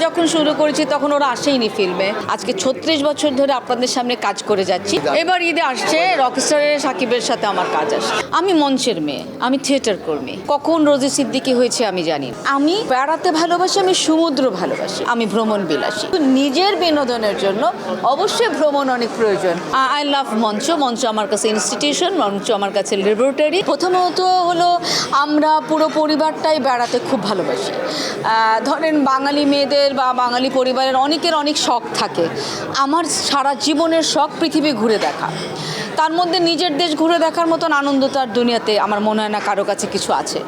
যখন শুরু করেছি তখন ওরা আসেইনি ফিল্মে। আজকে 36 বছর ধরে আপনাদের সামনে কাজ করে যাচ্ছি। এবার ঈদে আসছে রকস্টারের সাকিবের সাথে আমার কাজ আসছে। আমি মঞ্চের মেয়ে, আমি থিয়েটার কর্মী। কখন রোজি সিদ্দিকী হয়েছে আমি জানি। আমি বেড়াতে ভালোবাসি, আমি সমুদ্র ভালোবাসি, আমি ভ্রমণ বিলাসী। নিজের বিনোদনের জন্য অবশ্যই ভ্রমণ অনেক প্রয়োজন। আই লাভ মঞ্চ। মঞ্চ আমার কাছে ইনস্টিটিউশন, মঞ্চ আমার কাছে ল্যাবরেটরি। প্রথমত হলো আমরা পুরো পরিবারটাই বেড়াতে খুব ভালোবাসি। ধরেন বাঙালি মেয়েদের বা বাঙালি পরিবারের অনেকের অনেক শখ থাকে। আমার সারা জীবনের শখ পৃথিবী ঘুরে দেখা। তার মধ্যে নিজের দেশ ঘুরে দেখার মতন আনন্দ তার দুনিয়াতে আমার মনে হয় না কারো কাছে কিছু আছে।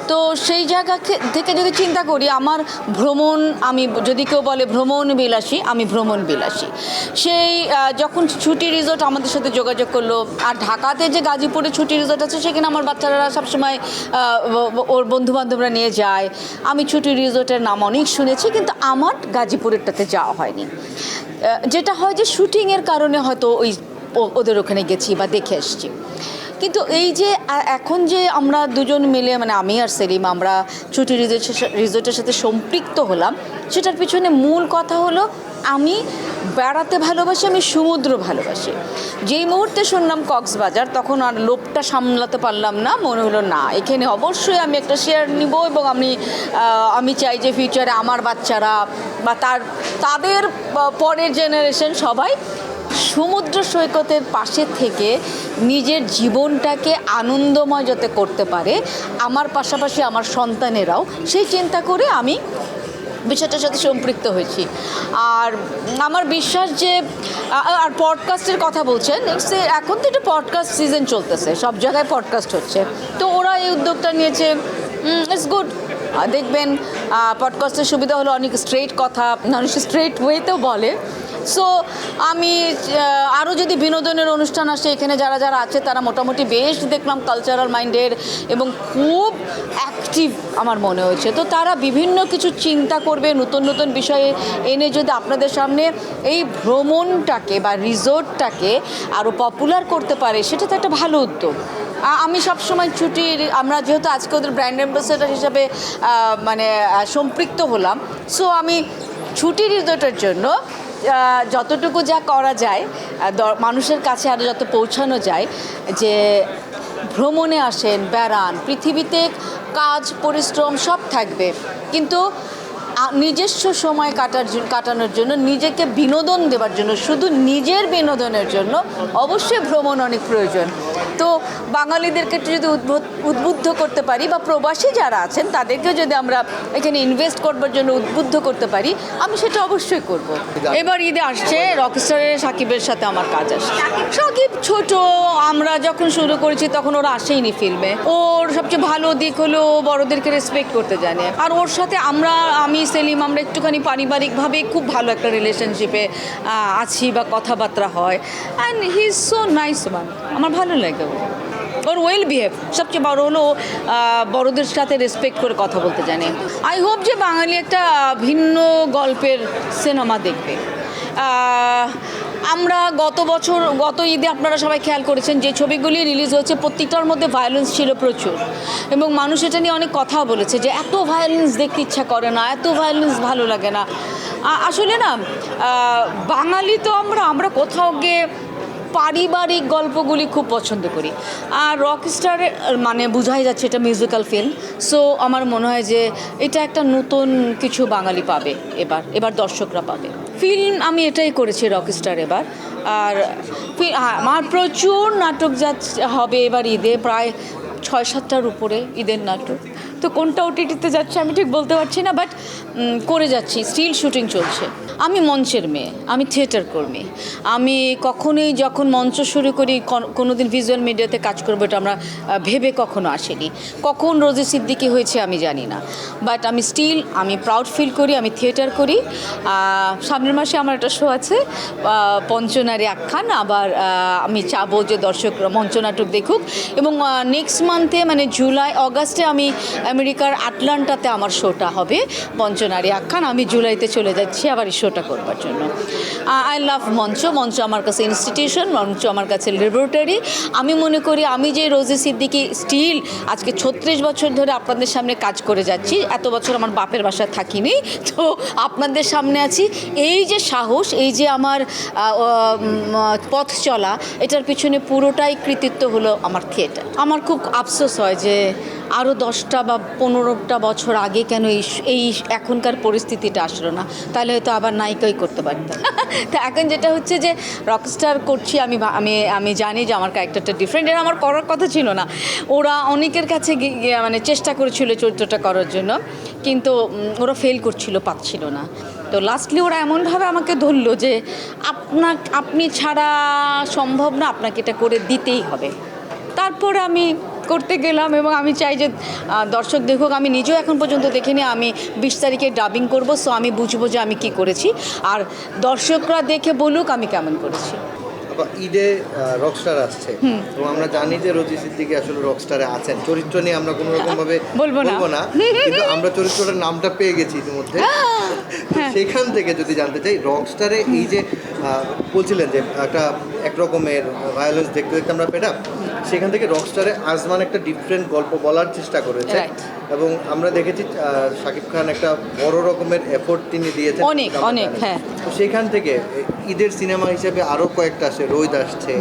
তো সেই জায়গা থেকে যদি চিন্তা করি, আমার ভ্রমণ, আমি যদি কেউ বলে ভ্রমণ বিলাসী, আমি ভ্রমণ বিলাসী। সেই যখন ছুটি রিসোর্ট আমাদের সাথে যোগাযোগ করলো, আর ঢাকাতে যে গাজীপুরে ছুটি রিসোর্ট আছে সেখানে আমার বাচ্চারা সবসময় ওর বন্ধুবান্ধবরা নিয়ে যায়। আমি ছুটি রিসোর্টের নাম অনেক শুনেছি, কিন্তু আমার গাজীপুরেরটাতে যাওয়া হয়নি। যেটা হয় যে শুটিংয়ের কারণে হয়তো ওদের ওখানে গেছি বা দেখে এসছি। কিন্তু এই যে এখন যে আমরা দুজন মিলে, মানে আমি আর সেলিম, আমরা ছুটি রিসোর্টের সাথে সম্পৃক্ত হলাম, সেটার পিছনে মূল কথা হলো আমি বেড়াতে ভালোবাসি, আমি সমুদ্র ভালোবাসি। যেই মুহূর্তে শুনলাম কক্সবাজার, তখন আর লোভটা সামলাতে পারলাম না। মনে হলো না, এখানে অবশ্যই আমি একটা শেয়ার নিব, এবং আমি চাই যে ফিউচারে আমার বাচ্চারা বা তাদের পরের জেনারেশন সবাই সমুদ্র সৈকতের পাশে থেকে নিজের জীবনটাকে আনন্দময় যাতে করতে পারে, আমার পাশাপাশি আমার সন্তানেরাও, সেই চিন্তা করে আমি বিষয়টার সাথে সম্পৃক্ত হয়েছি। আর আমার বিশ্বাস যে, আর পডকাস্টের কথা বলছেন, এখন তো একটা পডকাস্ট সিজন চলতেছে, সব জায়গায় পডকাস্ট হচ্ছে। তো ওরা এই উদ্যোগটা নিয়েছে, ইটস গুড। দেখবেন পডকাস্টের সুবিধা হলো অনেক স্ট্রেট কথা মানুষ স্ট্রেট ওয়েতেও বলে। সো আমি আরও যদি বিনোদনের অনুষ্ঠান আসে, এখানে যারা যারা আছে তারা মোটামুটি বেশ দেখলাম কালচারাল মাইন্ডের এবং খুব অ্যাক্টিভ আমার মনে হয়েছে। তো তারা বিভিন্ন কিছু চিন্তা করবে, নতুন নতুন বিষয়ে এনে যদি আপনাদের সামনে এই ভ্রমণটাকে বা রিসোর্টটাকে আরও পপুলার করতে পারে, সেটা তো একটা ভালো উদ্যোগ। আমি সবসময় আমরা যেহেতু আজকে ওদের ব্র্যান্ড অ্যাম্বাসেডর হিসাবে সম্পৃক্ত হলাম, সো আমি ছুটি রিসোর্টের জন্য যতটুকু যা করা যায় মানুষের কাছে আরও যত পৌঁছানো যায়, যে ভ্রমণে আসেন, বেড়ান, পৃথিবীতে কাজ পরিশ্রম সব থাকবে, কিন্তু নিজস্ব সময় কাটানোর জন্য, নিজেকে বিনোদন দেওয়ার জন্য, শুধু নিজের বিনোদনের জন্য অবশ্যই ভ্রমণ অনেক প্রয়োজন। তো বাঙালিদেরকে যদি উদ্বুদ্ধ করতে পারি, বা প্রবাসী যারা আছেন তাদেরকেও যদি আমরা এখানে ইনভেস্ট করবার জন্য উদ্বুদ্ধ করতে পারি, আমি সেটা অবশ্যই করব। এবার ঈদে আসছে রকস্টারের সাকিবের সাথে আমার কাজ আসছে। সাকিব ছোট, আমরা যখন শুরু করেছি তখন ওরা আসেইনি ফিল্মে। ওর সবচেয়ে ভালো দিক হলো বড়দেরকে রেসপেক্ট করতে জানে। আর ওর সাথে আমি সেলিম, আমরা একটুখানি পারিবারিকভাবে খুব ভালো একটা রিলেশনশিপে আছি বা কথাবার্তা হয়। And he is so nice one, আমার ভালো লাগে ওর ওয়েল বিহেভ। সবচেয়ে বড় হলো বড়দের সাথে রেসপেক্ট করে কথা বলতে জানে। আই হোপ যে বাঙালি একটা ভিন্ন গল্পের সিনেমা দেখবে। আমরা গত ঈদে আপনারা সবাই খেয়াল করেছেন যে ছবিগুলি রিলিজ হয়েছে, প্রত্যেকটার মধ্যে ভায়োলেন্স ছিল প্রচুর, এবং মানুষ এটা নিয়ে অনেক কথা বলেছে যে এত ভায়োলেন্স দেখতে ইচ্ছা করে না, এত ভায়োলেন্স ভালো লাগে না। আসলে না, বাঙালি তো আমরা কোথাও গিয়ে পারিবারিক গল্পগুলি খুব পছন্দ করি। আর রকস্টারে বোঝাই যাচ্ছে এটা মিউজিক্যাল ফিল্ম। সো আমার মনে হয় যে এটা একটা নতুন কিছু বাঙালি পাবে, এবার দর্শকরা পাবে। ফিল্ম আমি এটাই করেছি রকস্টার এবার। আর আমার প্রচুর নাটক হবে এবার ঈদে, প্রায় 6-7টার উপরে ঈদের নাটক। তো কোনটা ওটিটিতে যাচ্ছে আমি ঠিক বলতে পারছি না, বাট করে যাচ্ছি, স্টিল শুটিং চলছে। আমি মঞ্চের মেয়ে, আমি থিয়েটার কর্মী। আমি কখনোই যখন মঞ্চ শুরু করি, কোনো দিন ভিজুয়াল মিডিয়াতে কাজ করবো এটা আমরা ভেবে কখনো আসিনি। কখন রোজি সিদ্দিকী হয়েছে আমি জানি না, বাট আমি প্রাউড ফিল করি, আমি থিয়েটার করি। সামনের মাসে আমার একটা শো আছে, পঞ্চনারী আখ্যান। আবার আমি চাবো যে দর্শকরা মঞ্চনাটক দেখুক, এবং নেক্সট মান্থে জুলাই অগাস্টে আমি আমেরিকার আটলান্টাতে আমার শোটা হবে পঞ্চনারী আখ্যান। আমি জুলাইতে চলে যাচ্ছি আবার এই শোটা করবার জন্য। আই লাভ মঞ্চ। মঞ্চ আমার কাছে ইনস্টিটিউশন, মঞ্চ আমার কাছে ল্যাবরেটরি। আমি মনে করি আমি যে রোজি সিদ্দিকী স্টিল আজকে 36 বছর ধরে আপনাদের সামনে কাজ করে যাচ্ছি, এত বছর আমার বাপের বাসায় থাকিনি, তো আপনাদের সামনে আছি। এই যে সাহস, এই যে আমার পথ চলা, এটার পিছনে পুরোটাই কৃতিত্ব হলো আমার থিয়েটার। আমার খুব আফসোস হয় যে আরও 10টা বা 15টা বছর আগে কেন এই এখনকার পরিস্থিতিটা আসলো না, তাহলে হয়তো আবার নায়িকাই করতে পারতাম। তো এখন যেটা হচ্ছে যে রকস্টার করছি, আমি জানি যে আমার ক্যারেক্টারটা ডিফারেন্ট, এটা আমার করার কথা ছিল না। ওরা অনেকের কাছে মানে চেষ্টা করেছিল চরিত্রটা করার জন্য, কিন্তু ওরা ফেল করছিল, পাচ্ছিল না। তো লাস্টলি ওরা এমনভাবে আমাকে ধরলো যে আপনি ছাড়া সম্ভব না, আপনাকে এটা করে দিতেই হবে। তারপর আমি করতে গেলাম এবং আমি চাই যে দর্শক দেখুক। আমি নিজেও এখন পর্যন্ত দেখিনি। আমি 20 তারিখে ডাবিং করব, সো আমি বুঝবো যে আমি কি করেছি, আর দর্শকরা দেখে বলুক আমি কেমন করেছি। ঈদে রকস্টার আসছে, তো আমরা জানি যে রোজি সিদ্দিকী আসলে রকস্টারে আছেন। চরিত্র নিয়ে আমরা কোনো রকম ভাবে বলবো না, কিন্তু আমরা চরিত্রটার নামটা পেয়ে গেছি ইতিমধ্যে। সেখান থেকে যদি জানতে চাই, রকস্টারে এই যে বলছিলেন যে এক রকমের ভায়োলেন্স দেখতে দেখতে আমরা পেলাম, সেখান থেকে রকস্টারে আজমান একটা ডিফারেন্ট গল্প বলার চেষ্টা করেছে, এবং আমরা দেখেছি শাকিব খান একটা বড় রকমের এফোর্ট তিনি দিয়েছেন অনেক। হ্যাঁ, তো সেখান থেকে ঈদের সিনেমা হিসেবে আরো কয়েকটা আসে, রোদ আসছে,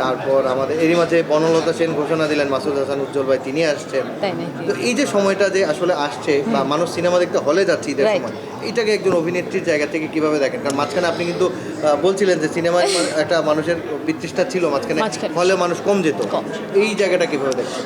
তারপর আমাদের এরই মাঝে বনলতা সেন ঘোষণা দিলেন মাসুদ হাসান উজ্জ্বল ভাই তিনি আসছেন। তো এই যে সময়টা যে আসলে আসছে বা মানুষ সিনেমা দেখতে হলে যাচ্ছে ঈদের সময়, এটাকে একজন অভিনেত্রীর জায়গা থেকে কিভাবে দেখেন? কারণ মাঝখানে আপনি কিন্তু বলছিলেন যে সিনেমায় একটা মানুষের বিতৃষ্ণা ছিল মাঝখানে, হলে মানুষ কম যেত, এই জায়গাটা কিভাবে দেখেন?